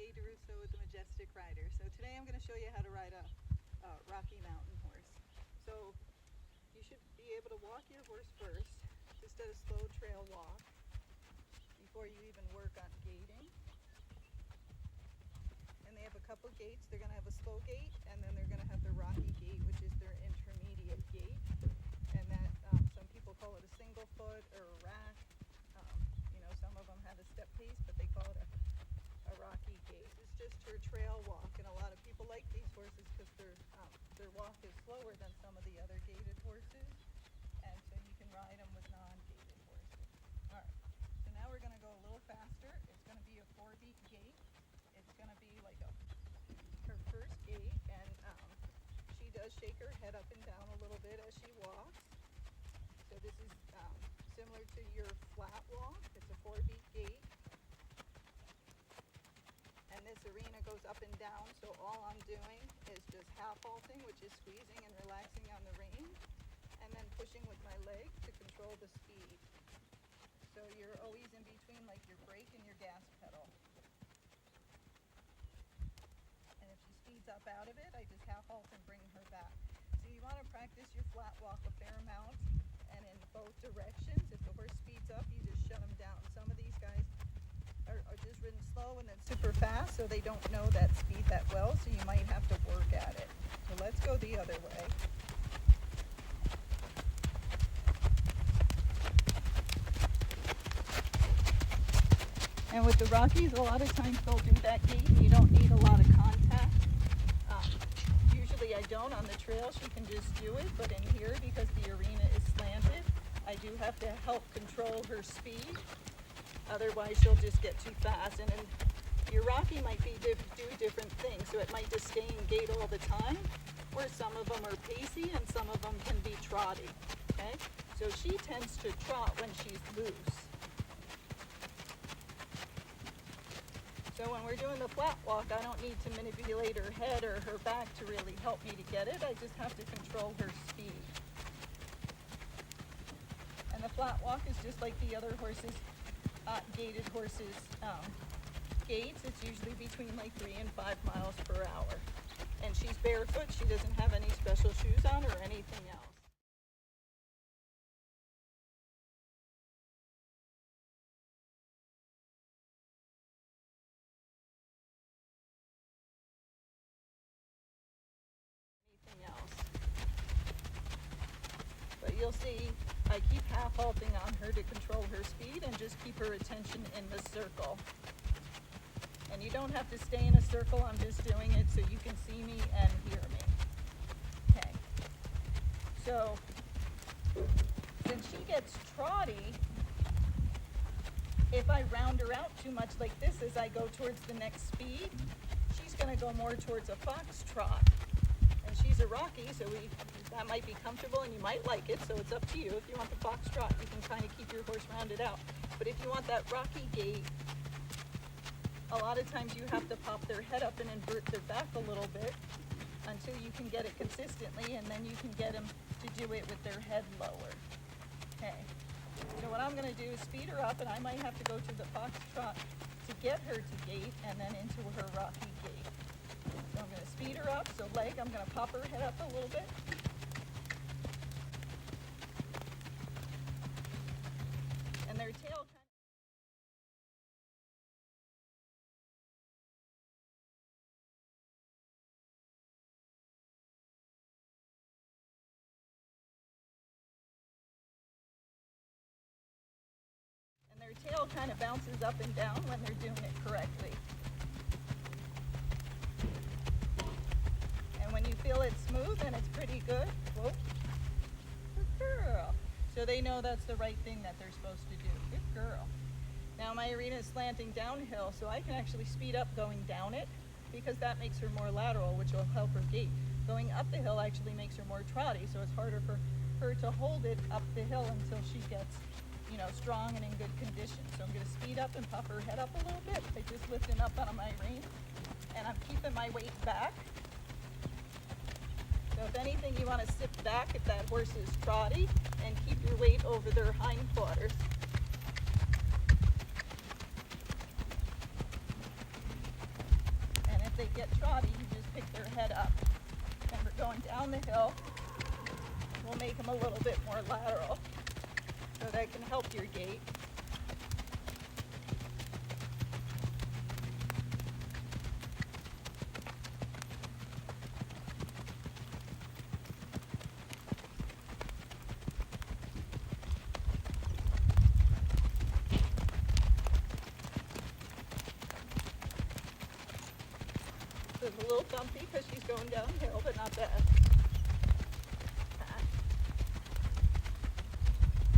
Gaye DeRusso with the Majestic rider. So today I'm going to show you how to ride a Rocky Mountain horse. So you should be able to walk your horse first, just at a slow trail walk, before you even work on gaiting. And they have a couple gaits. They're going to have a slow gait, and then they're going to have the Rocky gait, which is their intermediate gait. And that some people call it a single foot or a rack. Some of them have a step pace, but they call it a Rocky gait. It's just her trail walk, and a lot of people like these horses because their walk is slower than some of the other gaited horses, and so you can ride them with non-gaited horses. All right, so now we're going to go a little faster. It's going to be a 4-beat gait. It's going to be like her first gait, and she does shake her head up and down a little bit as she walks. So this is similar to your flat walk. It's a 4-beat gait. And this arena goes up and down, so all I'm doing is just half halting, which is squeezing and relaxing on the reins, and then pushing with my leg to control the speed. So you're always in between like your brake and your gas pedal. And if she speeds up out of it, I just half halt and bring her back. So you want to practice your flat walk a fair amount, and in both directions. If the horse speeds up, you just shut them down. Some of these guys are just ridden slow and then super fast, so they don't know that speed that well, so you might have to work at it. So let's go the other way. And with the Rockies, a lot of times they'll do that gait and you don't need a lot of contact. Usually I don't on the trail, she can just do it, but in here, because the arena is slanted, I do have to help control her speed. Otherwise she'll just get too fast. And your Rocky might do different things, so it might just stay in gait all the time, or some of them are pacey and some of them can be trotty. Okay? So she tends to trot when she's loose. So when we're doing the flat walk, I don't need to manipulate her head or her back to really help me to get it. I just have to control her speed. And the flat walk is just like the other horses, gaited horses' gaits. It's usually between like 3 and 5 miles per hour. And she's barefoot. She doesn't have any special shoes on or anything else. But you'll see I keep half halting on her to control her speed and just keep her attention in the circle. And you don't have to stay in a circle, I'm just doing it so you can see me and hear me. Okay. So since she gets trotty, if I round her out too much like this as I go towards the next speed, she's going to go more towards a foxtrot. And she's a Rocky, so that might be comfortable and you might like it, so it's up to you. If you want the foxtrot, you can kind of keep your horse rounded out. But if you want that Rocky gait, a lot of times you have to pop their head up and invert their back a little bit until you can get it consistently, and then you can get them to do it with their head lower. Okay, so what I'm going to do is speed her up, and I might have to go to the foxtrot to get her to gait and then into her Rocky gait. So I'm going to speed her up, so leg, I'm going to pop her head up a little bit. And their tail kind of... And their tail kind of bounces up and down when they're doing it correctly. When you feel it's smooth and it's pretty good, whoa, good girl. So they know that's the right thing that they're supposed to do. Good girl. Now my arena is slanting downhill, so I can actually speed up going down it because that makes her more lateral, which will help her gait. Going up the hill actually makes her more trotty, so it's harder for her to hold it up the hill until she gets, strong and in good condition. So I'm going to speed up and puff her head up a little bit by just lifting up on my rein, and I'm keeping my weight back. So if anything, you want to sit back if that horse is trotty and keep your weight over their hindquarters. get trotty, you just pick their head up. Remember, going down the hill will make them a little bit more lateral, so that can help your gait. So it's a little bumpy because she's going downhill, but not bad.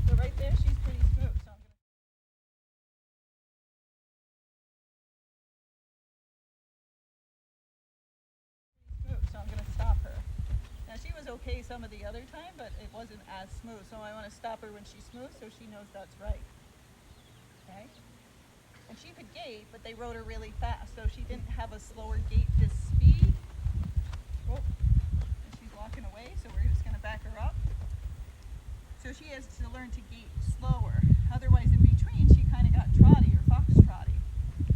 So right there, she's pretty smooth. So I'm gonna stop her. Now she was okay some of the other time, but it wasn't as smooth. So I want to stop her when she's smooth, so she knows that's right. Okay. And she could gait, but they rode her really fast, so she didn't have a slower gait this speed. Oh, and she's walking away, so we're just gonna back her up. So she has to learn to gait slower. Otherwise, in between, she kind of got trotty or fox trotty.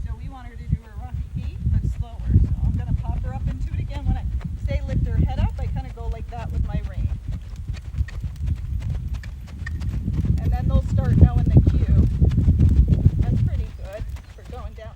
So we want her to do her rocky gait, but slower. So I'm gonna pop her up into it again. When I say lift her head up, I kind of go like that with my rein. And then they'll start knowing the cue. That's pretty good for going downhill.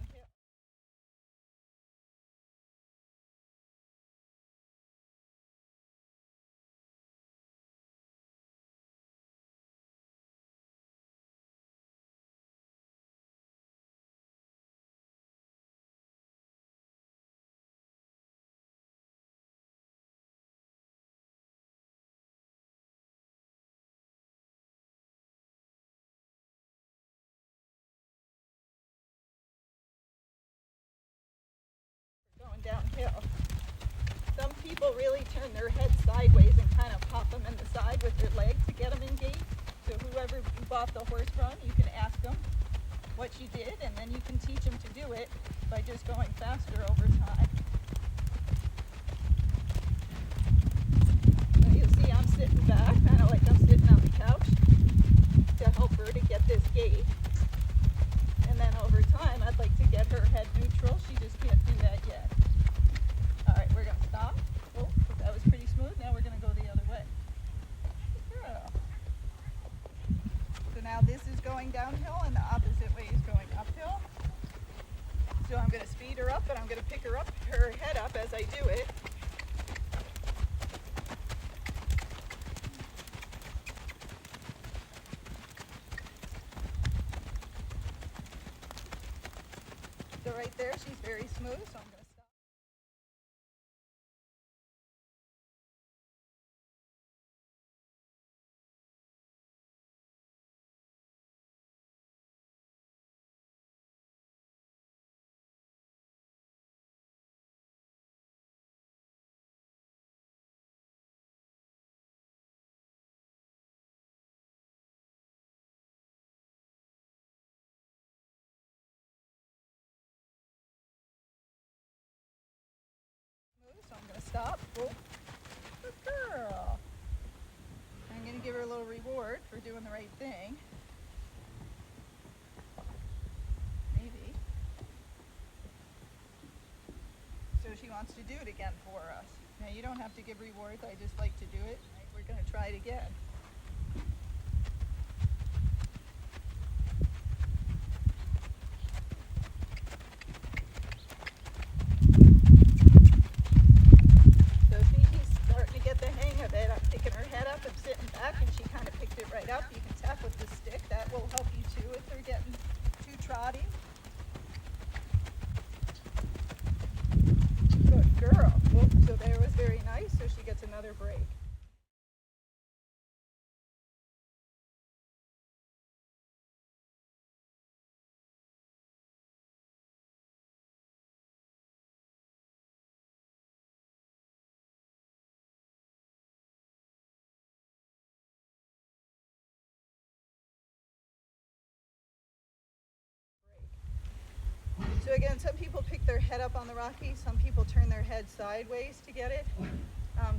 Going downhill. Some people really turn their head sideways and kind of pop them in the side with their leg to get them in gait. So whoever you bought the horse from, you can ask them what you did, and then you can teach them to do it by just going faster over time. So you'll see I'm sitting back, kind of like I'm sitting on the couch to help her to get this gait. And then over time, I'd like to get her head neutral. She just can't do that yet. All right, we're gonna stop. Oh, that was pretty smooth. Now we're gonna go the other way. Good girl. So now this is going downhill and the opposite way is going uphill. So I'm gonna speed her up, and I'm gonna pick her head up as I do it. So right there, she's very smooth, so I'm going to stop. So I'm going to stop. Oh, good girl. I'm going to give her a little reward for doing the right thing. Maybe. So she wants to do it again for us. Now you don't have to give rewards. I just like to do it. We're going to try it again. And she kind of picked it right up. You can tap with the stick. That will help you too if they're getting too trotty. Good girl. Whoop, so there was very nice. So she gets another break. So again, some people pick their head up on the rocky. Some people turn their head sideways to get it.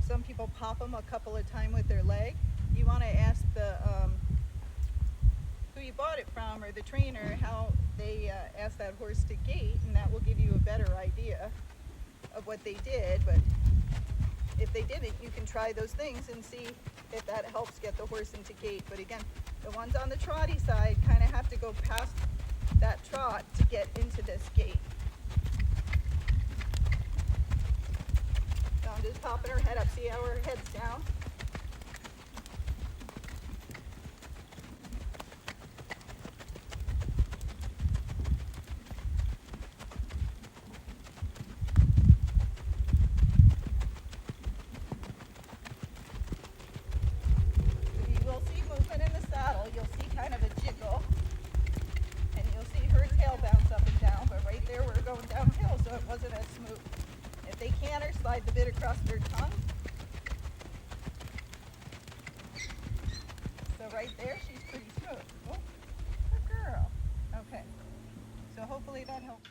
Some people pop them a couple of times with their leg. You want to ask the who you bought it from or the trainer how they asked that horse to gait, and that will give you a better idea of what they did, but if they didn't, you can try those things and see if that helps get the horse into gait. But again, the ones on the trotty side kind of have to go past that trot to get into this gait. So I'm just popping her head up, see how her head's down? You'll see kind of a jiggle, and you'll see her tail bounce up and down, but right there we're going downhill, so it wasn't as smooth. If they canter, slide the bit across their tongue. So right there, she's pretty smooth. Oh, good girl. Okay, so hopefully that helps.